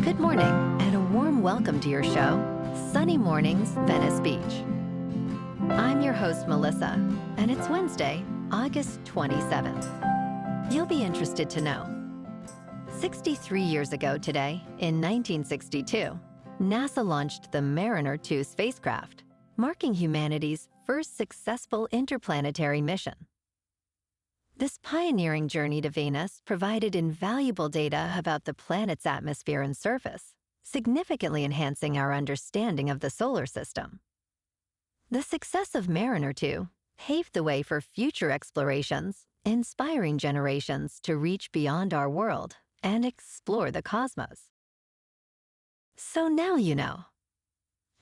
Good morning, and a warm welcome to your show, Sunny Mornings, Venice Beach. I'm your host, Melissa, and it's Wednesday, August 27th. You'll be interested to know. 63 years ago today, in 1962, NASA launched the Mariner 2 spacecraft, marking humanity's first successful interplanetary mission. This pioneering journey to Venus provided invaluable data about the planet's atmosphere and surface, significantly enhancing our understanding of the solar system. The success of Mariner 2 paved the way for future explorations, inspiring generations to reach beyond our world and explore the cosmos. So now you know.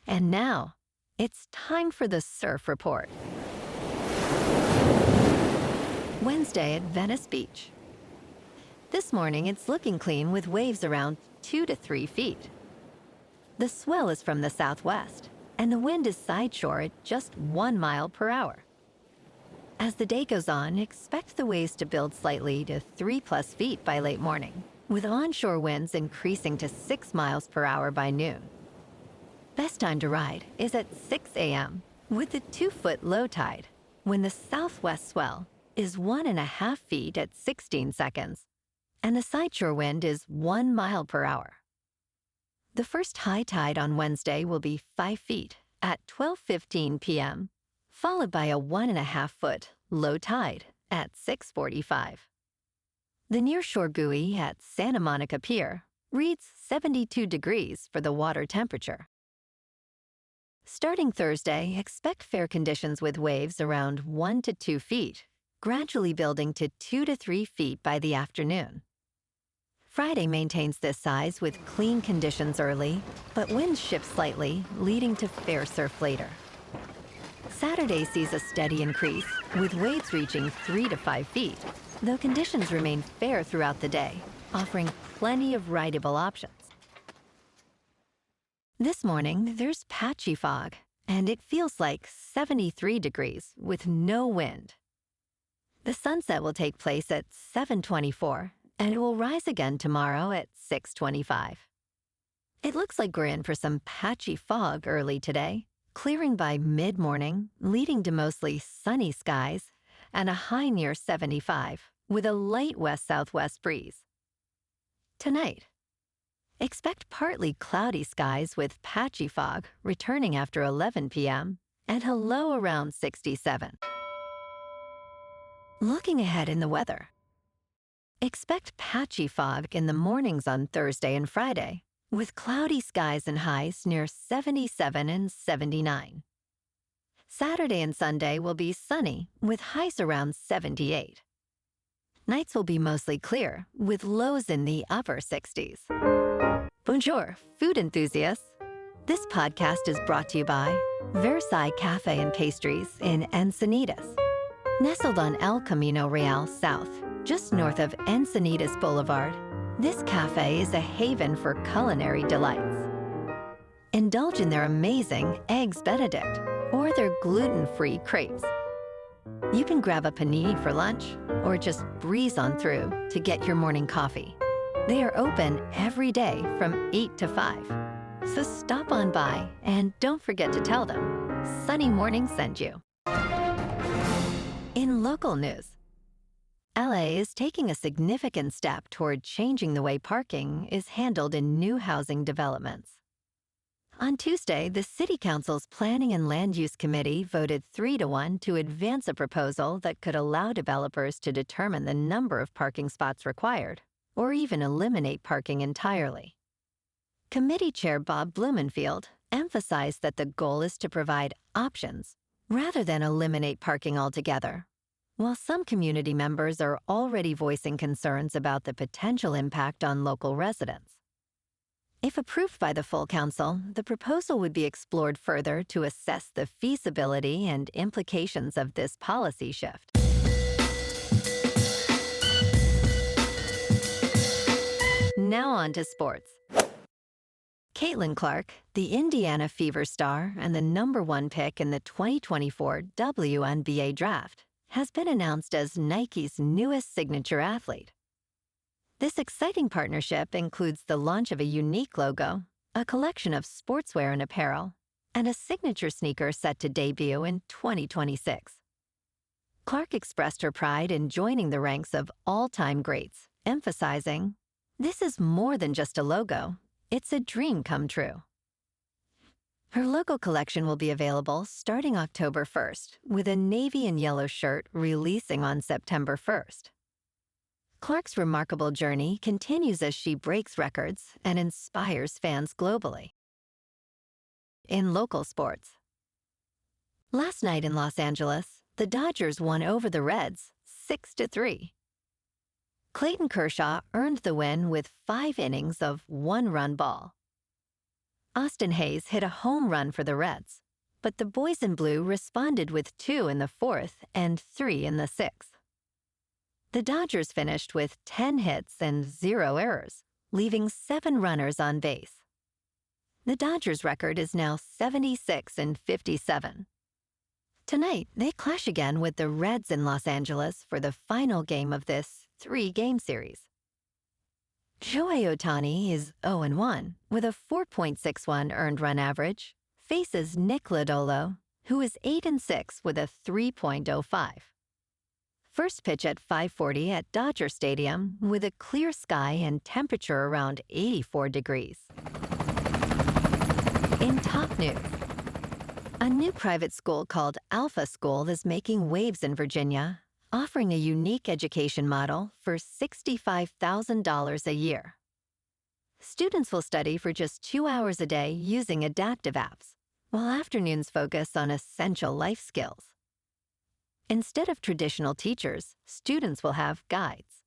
And now, it's time for the Surf Report. Wednesday at Venice Beach. This morning, it's looking clean with waves around 2 to 3 feet. The swell is from the southwest, and the wind is sideshore at just 1 mile per hour. As the day goes on, expect the waves to build slightly to 3+ feet by late morning, with onshore winds increasing to 6 miles per hour by noon. Best time to ride is at 6 a.m. with the 2-foot low tide, when the southwest swell is 1.5 feet at 16 seconds, and the sideshore wind is 1 mile per hour. The first high tide on Wednesday will be 5 feet at 12:15 p.m., followed by a 1.5-foot low tide at 6:45. The nearshore buoy at Santa Monica Pier reads 72 degrees for the water temperature. Starting Thursday, expect fair conditions with waves around 1 to 2 feet, gradually building to 2 to 3 feet by the afternoon. Friday maintains this size with clean conditions early, but winds shift slightly, leading to fair surf later. Saturday sees a steady increase, with waves reaching 3 to 5 feet, though conditions remain fair throughout the day, offering plenty of rideable options. This morning, there's patchy fog, and it feels like 73 degrees with no wind. The sunset will take place at 7:24, and it will rise again tomorrow at 6:25. It looks like we're in for some patchy fog early today, clearing by mid-morning, leading to mostly sunny skies and a high near 75, with a light west-southwest breeze. Tonight, expect partly cloudy skies with patchy fog returning after 11 p.m. and a low around 67. Looking ahead in the weather. Expect patchy fog in the mornings on Thursday and Friday, with cloudy skies and highs near 77 and 79. Saturday and Sunday will be sunny, with highs around 78. Nights will be mostly clear, with lows in the upper 60s. Bonjour, food enthusiasts. This podcast is brought to you by Versailles Cafe and Pastries in Encinitas. Nestled on El Camino Real South, just north of Encinitas Boulevard, this cafe is a haven for culinary delights. Indulge in their amazing Eggs Benedict or their gluten-free crepes. You can grab a panini for lunch or just breeze on through to get your morning coffee. They are open every day from 8 to 5. So stop on by and don't forget to tell them Sunny Morning sent you. In local news, LA is taking a significant step toward changing the way parking is handled in new housing developments. On Tuesday, the City Council's Planning and Land Use Committee voted 3-1 to advance a proposal that could allow developers to determine the number of parking spots required, or even eliminate parking entirely. Committee Chair Bob Blumenfield emphasized that the goal is to provide options rather than eliminate parking altogether, while some community members are already voicing concerns about the potential impact on local residents. If approved by the full council, the proposal would be explored further to assess the feasibility and implications of this policy shift. Now on to sports. Caitlin Clark, the Indiana Fever star and the #1 pick in the 2024 WNBA draft, has been announced as Nike's newest signature athlete. This exciting partnership includes the launch of a unique logo, a collection of sportswear and apparel, and a signature sneaker set to debut in 2026. Clark expressed her pride in joining the ranks of all-time greats, emphasizing, "This is more than just a logo. It's a dream come true." Her logo collection will be available starting October 1st, with a navy and yellow shirt releasing on September 1st. Clark's remarkable journey continues as she breaks records and inspires fans globally. In local sports. Last night in Los Angeles, the Dodgers won over the Reds 6-3. Clayton Kershaw earned the win with 5 innings of one-run ball. Austin Hayes hit a home run for the Reds, but the boys in blue responded with 2 in the 4th and 3 in the 6th. The Dodgers finished with 10 hits and 0 errors, leaving 7 runners on base. The Dodgers' record is now 76-57. Tonight, they clash again with the Reds in Los Angeles for the final game of this 3-game series. Shohei Ohtani is 0-1 with a 4.61 earned run average, faces Nick Lodolo, who is 8-6 with a 3.05. First pitch at 5:40 at Dodger Stadium with a clear sky and temperature around 84 degrees. In top news, a new private school called Alpha School is making waves in Virginia, offering a unique education model for $65,000 a year. Students will study for just 2 hours a day using adaptive apps, while afternoons focus on essential life skills. Instead of traditional teachers, students will have guides.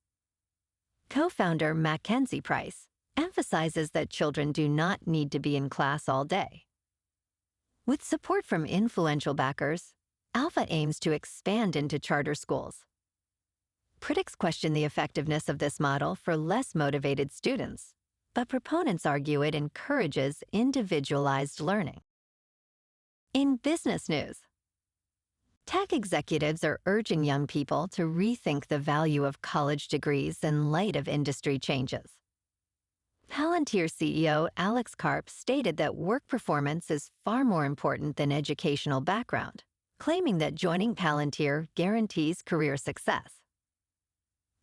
Co-founder Mackenzie Price emphasizes that children do not need to be in class all day. With support from influential backers, Alpha aims to expand into charter schools. Critics question the effectiveness of this model for less motivated students, but proponents argue it encourages individualized learning. In business news, tech executives are urging young people to rethink the value of college degrees in light of industry changes. Palantir CEO Alex Karp stated that work performance is far more important than educational background, claiming that joining Palantir guarantees career success.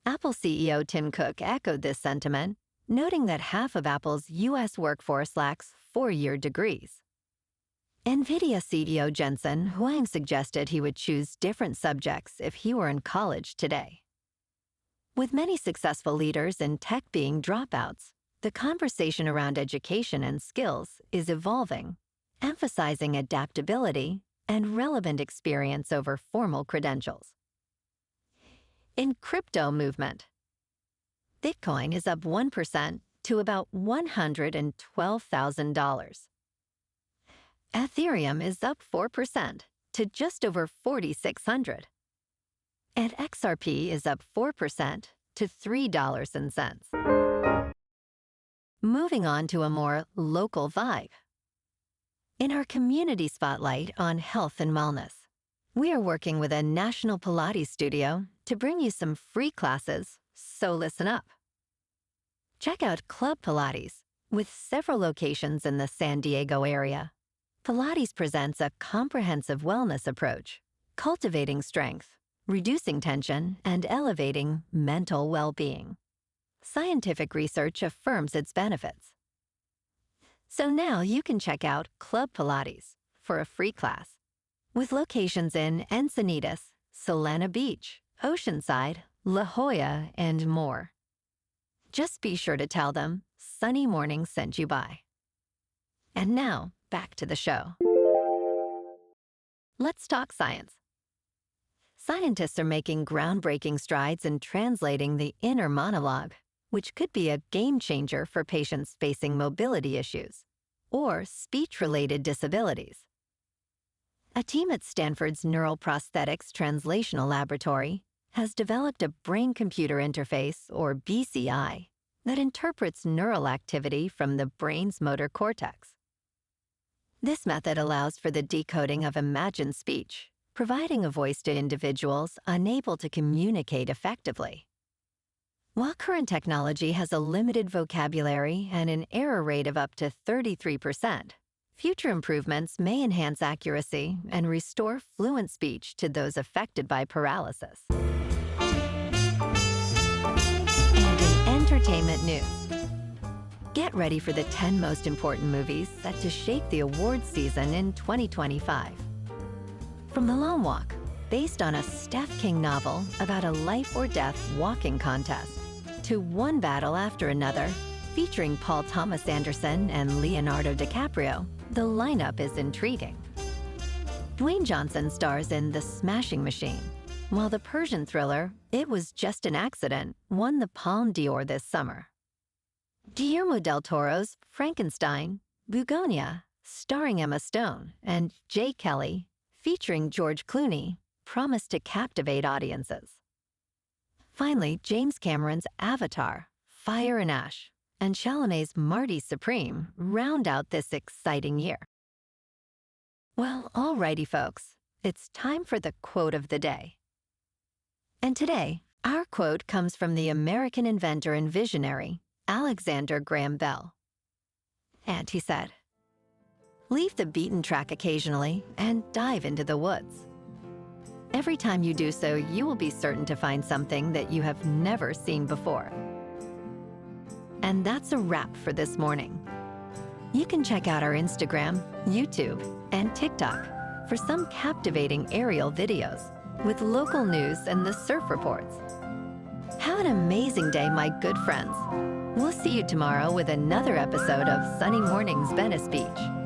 Apple CEO Tim Cook echoed this sentiment, noting that half of Apple's U.S. workforce lacks 4-year degrees. NVIDIA CEO Jensen Huang suggested he would choose different subjects if he were in college today. With many successful leaders in tech being dropouts, the conversation around education and skills is evolving, emphasizing adaptability and relevant experience over formal credentials. In crypto movement, Bitcoin is up 1% to about $112,000. Ethereum is up 4% to just over 4,600. And XRP is up 4% to $3.00. Moving on to a more local vibe. In our community spotlight on health and wellness, we are working with a national Pilates studio to bring you some free classes, so listen up. Check out Club Pilates, with several locations in the San Diego area. Pilates presents a comprehensive wellness approach, cultivating strength, reducing tension, and elevating mental well-being. Scientific research affirms its benefits. So now you can check out Club Pilates for a free class, with locations in Encinitas, Solana Beach, Oceanside, La Jolla, and more. Just be sure to tell them Sunny Morning sent you by. And now, back to the show. Let's talk science. Scientists are making groundbreaking strides in translating the inner monologue, which could be a game changer for patients facing mobility issues or speech-related disabilities. A team at Stanford's Neural Prosthetics Translational Laboratory has developed a brain-computer interface, or BCI, that interprets neural activity from the brain's motor cortex. This method allows for the decoding of imagined speech, providing a voice to individuals unable to communicate effectively. While current technology has a limited vocabulary and an error rate of up to 33%, future improvements may enhance accuracy and restore fluent speech to those affected by paralysis. And in entertainment news, get ready for the 10 most important movies set to shape the awards season in 2025. From The Long Walk, based on a Steph King novel about a life-or-death walking contest, to One Battle After Another, featuring Paul Thomas Anderson and Leonardo DiCaprio, the lineup is intriguing. Dwayne Johnson stars in The Smashing Machine, while the Persian thriller It Was Just an Accident won the Palme d'Or this summer. Guillermo del Toro's Frankenstein, Begonia, starring Emma Stone, and Jay Kelly, featuring George Clooney, promised to captivate audiences. Finally, James Cameron's Avatar, Fire and Ash, and Chalamet's Marty Supreme round out this exciting year. Well, alrighty folks, it's time for the quote of the day. And today, our quote comes from the American inventor and visionary, Alexander Graham Bell. And he said, "Leave the beaten track occasionally and dive into the woods. Every time you do so, you will be certain to find something that you have never seen before." And that's a wrap for this morning. You can check out our Instagram, YouTube, and TikTok for some captivating aerial videos with local news and the surf reports. Have an amazing day, my good friends. We'll see you tomorrow with another episode of Sunny Mornings Venice Beach.